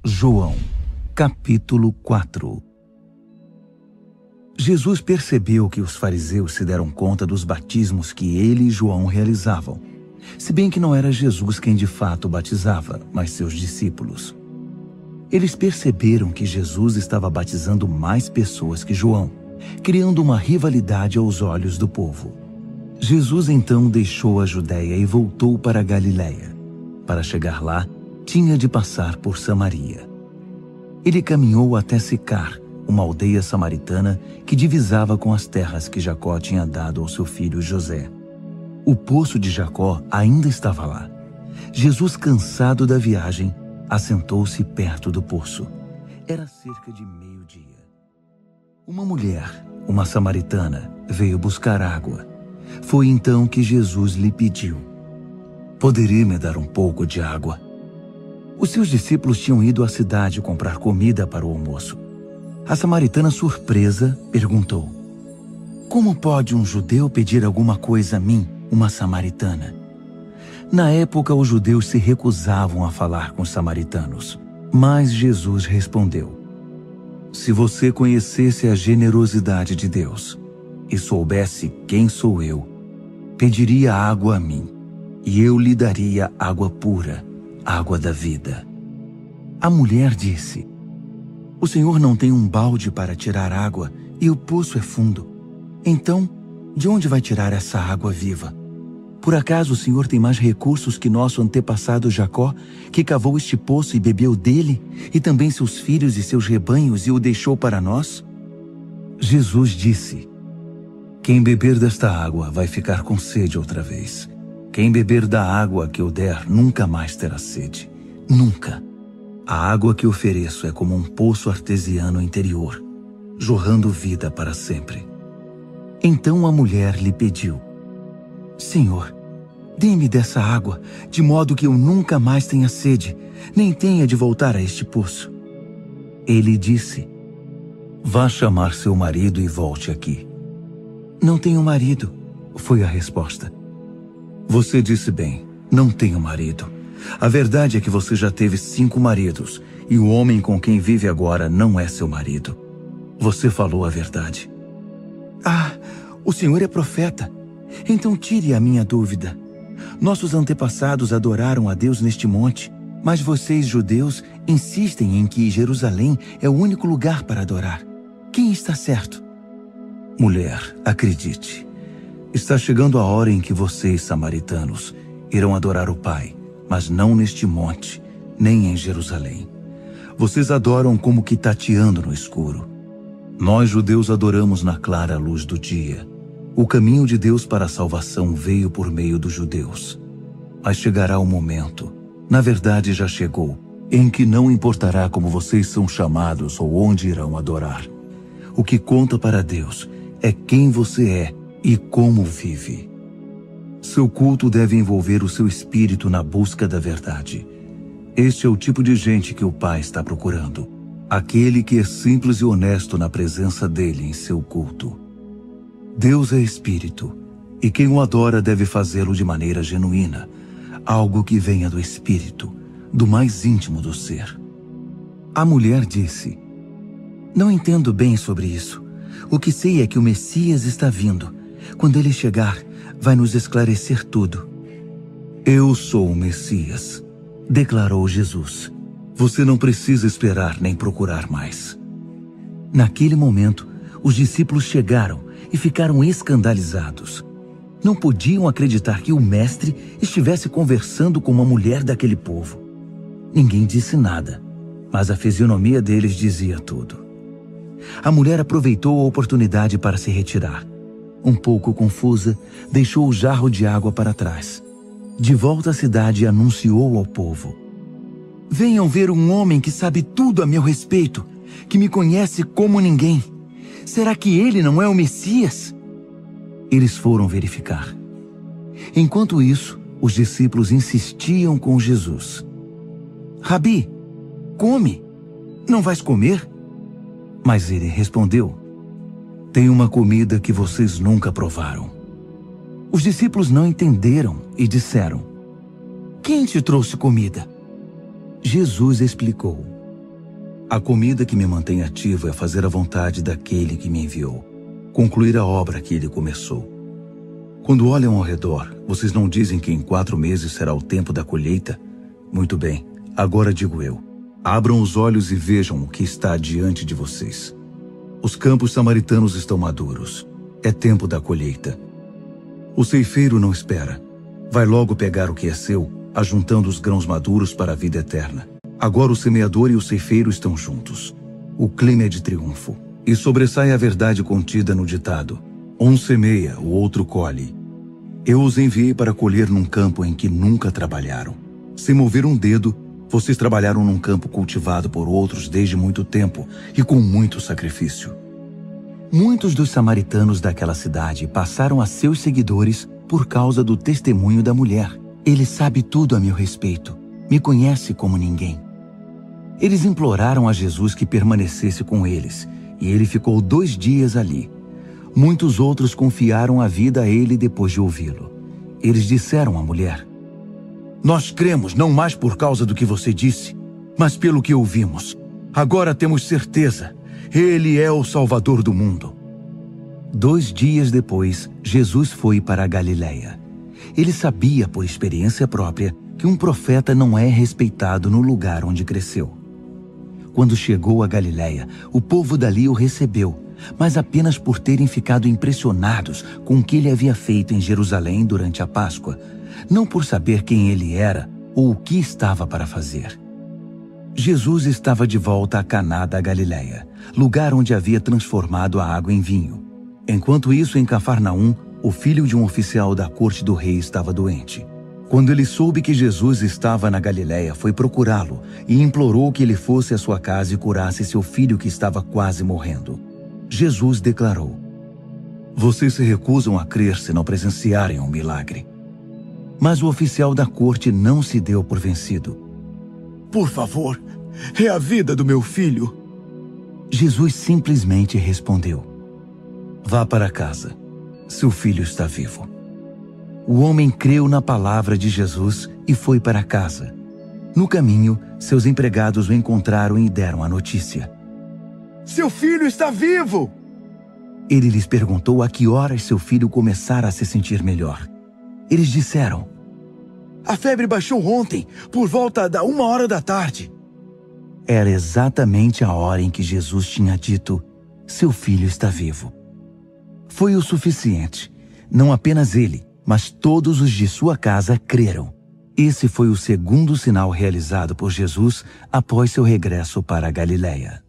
João, capítulo 4. Jesus percebeu que os fariseus se deram conta dos batismos que ele e João realizavam, se bem que não era Jesus quem de fato batizava, mas seus discípulos. Eles perceberam que Jesus estava batizando mais pessoas que João, criando uma rivalidade aos olhos do povo. Jesus então deixou a Judéia e voltou para a Galiléia. Para chegar lá, tinha de passar por Samaria. Ele caminhou até Sicar, uma aldeia samaritana que divisava com as terras que Jacó tinha dado ao seu filho José. O poço de Jacó ainda estava lá. Jesus, cansado da viagem, assentou-se perto do poço. Era cerca de meio-dia. Uma mulher, uma samaritana, veio buscar água. Foi então que Jesus lhe pediu: "Poderia me dar um pouco de água?" Os seus discípulos tinham ido à cidade comprar comida para o almoço. A samaritana, surpresa, perguntou: "Como pode um judeu pedir alguma coisa a mim, uma samaritana?" Na época, os judeus se recusavam a falar com os samaritanos. Mas Jesus respondeu: "Se você conhecesse a generosidade de Deus e soubesse quem sou eu, pediria água a mim, e eu lhe daria água pura, água da vida." A mulher disse: "O Senhor não tem um balde para tirar água e o poço é fundo. Então, de onde vai tirar essa água viva? Por acaso o Senhor tem mais recursos que nosso antepassado Jacó, que cavou este poço e bebeu dele, e também seus filhos e seus rebanhos, e o deixou para nós?" Jesus disse: "Quem beber desta água vai ficar com sede outra vez. Quem beber da água que eu der nunca mais terá sede. Nunca. A água que ofereço é como um poço artesiano interior, jorrando vida para sempre." Então a mulher lhe pediu: "Senhor, dê-me dessa água, de modo que eu nunca mais tenha sede, nem tenha de voltar a este poço." Ele disse: "Vá chamar seu marido e volte aqui." "Não tenho marido", foi a resposta. "Você disse bem, não tenho marido. A verdade é que você já teve 5 maridos, e o homem com quem vive agora não é seu marido. Você falou a verdade." "Ah, o Senhor é profeta. Então tire a minha dúvida. Nossos antepassados adoraram a Deus neste monte, mas vocês, judeus, insistem em que Jerusalém é o único lugar para adorar. Quem está certo?" "Mulher, acredite. Está chegando a hora em que vocês, samaritanos, irão adorar o Pai, mas não neste monte, nem em Jerusalém. Vocês adoram como que tateando no escuro. Nós, judeus, adoramos na clara luz do dia. O caminho de Deus para a salvação veio por meio dos judeus. Mas chegará o momento, na verdade já chegou, em que não importará como vocês são chamados ou onde irão adorar. O que conta para Deus é quem você é e como vive. Seu culto deve envolver o seu espírito na busca da verdade. Este é o tipo de gente que o Pai está procurando. Aquele que é simples e honesto na presença dele em seu culto. Deus é espírito, e quem o adora deve fazê-lo de maneira genuína, algo que venha do espírito, do mais íntimo do ser." A mulher disse: "Não entendo bem sobre isso. O que sei é que o Messias está vindo. Quando ele chegar, vai nos esclarecer tudo." "Eu sou o Messias", declarou Jesus. "Você não precisa esperar nem procurar mais." Naquele momento, os discípulos chegaram e ficaram escandalizados. Não podiam acreditar que o mestre estivesse conversando com uma mulher daquele povo. Ninguém disse nada, mas a fisionomia deles dizia tudo. A mulher aproveitou a oportunidade para se retirar. Um pouco confusa, deixou o jarro de água para trás. De volta à cidade, anunciou ao povo: "Venham ver um homem que sabe tudo a meu respeito, que me conhece como ninguém. Será que ele não é o Messias?" Eles foram verificar. Enquanto isso, os discípulos insistiam com Jesus: "Rabi, come. Não vais comer?" Mas ele respondeu: "Tem uma comida que vocês nunca provaram." Os discípulos não entenderam e disseram: "Quem te trouxe comida?" Jesus explicou: A comida que me mantém ativo é fazer a vontade daquele que me enviou, concluir a obra que ele começou. Quando olham ao redor, vocês não dizem que em 4 meses será o tempo da colheita? Muito bem, agora digo eu. Abram os olhos e vejam o que está diante de vocês. Os campos samaritanos estão maduros. É tempo da colheita. O ceifeiro não espera. Vai logo pegar o que é seu, ajuntando os grãos maduros para a vida eterna. Agora o semeador e o ceifeiro estão juntos. O clima é de triunfo. E sobressai a verdade contida no ditado: um semeia, o outro colhe. Eu os enviei para colher num campo em que nunca trabalharam. Sem mover um dedo, vocês trabalharam num campo cultivado por outros desde muito tempo e com muito sacrifício. Muitos dos samaritanos daquela cidade passaram a seus seguidores por causa do testemunho da mulher. Ele sabe tudo a meu respeito, me conhece como ninguém. Eles imploraram a Jesus que permanecesse com eles, e ele ficou 2 dias ali. Muitos outros confiaram a vida a ele depois de ouvi-lo. Eles disseram à mulher: nós cremos não mais por causa do que você disse, mas pelo que ouvimos. Agora temos certeza, ele é o Salvador do mundo. 2 dias depois, Jesus foi para a Galileia. Ele sabia por experiência própria que um profeta não é respeitado no lugar onde cresceu. Quando chegou a Galileia, o povo dali o recebeu, mas apenas por terem ficado impressionados com o que ele havia feito em Jerusalém durante a Páscoa, não por saber quem ele era ou o que estava para fazer. Jesus estava de volta a Caná da Galileia, lugar onde havia transformado a água em vinho. Enquanto isso, em Cafarnaum, o filho de um oficial da corte do rei estava doente. Quando ele soube que Jesus estava na Galileia, foi procurá-lo e implorou que ele fosse à sua casa e curasse seu filho que estava quase morrendo. Jesus declarou: vocês se recusam a crer se não presenciarem um milagre. Mas o oficial da corte não se deu por vencido. Por favor, é a vida do meu filho. Jesus simplesmente respondeu: vá para casa, seu filho está vivo. O homem creu na palavra de Jesus e foi para casa. No caminho, seus empregados o encontraram e deram a notícia: seu filho está vivo! Ele lhes perguntou a que horas seu filho começara a se sentir melhor. Eles disseram: a febre baixou ontem, por volta da 1h da tarde. Era exatamente a hora em que Jesus tinha dito: seu filho está vivo. Foi o suficiente. Não apenas ele, mas todos os de sua casa creram. Esse foi o segundo sinal realizado por Jesus após seu regresso para a Galileia.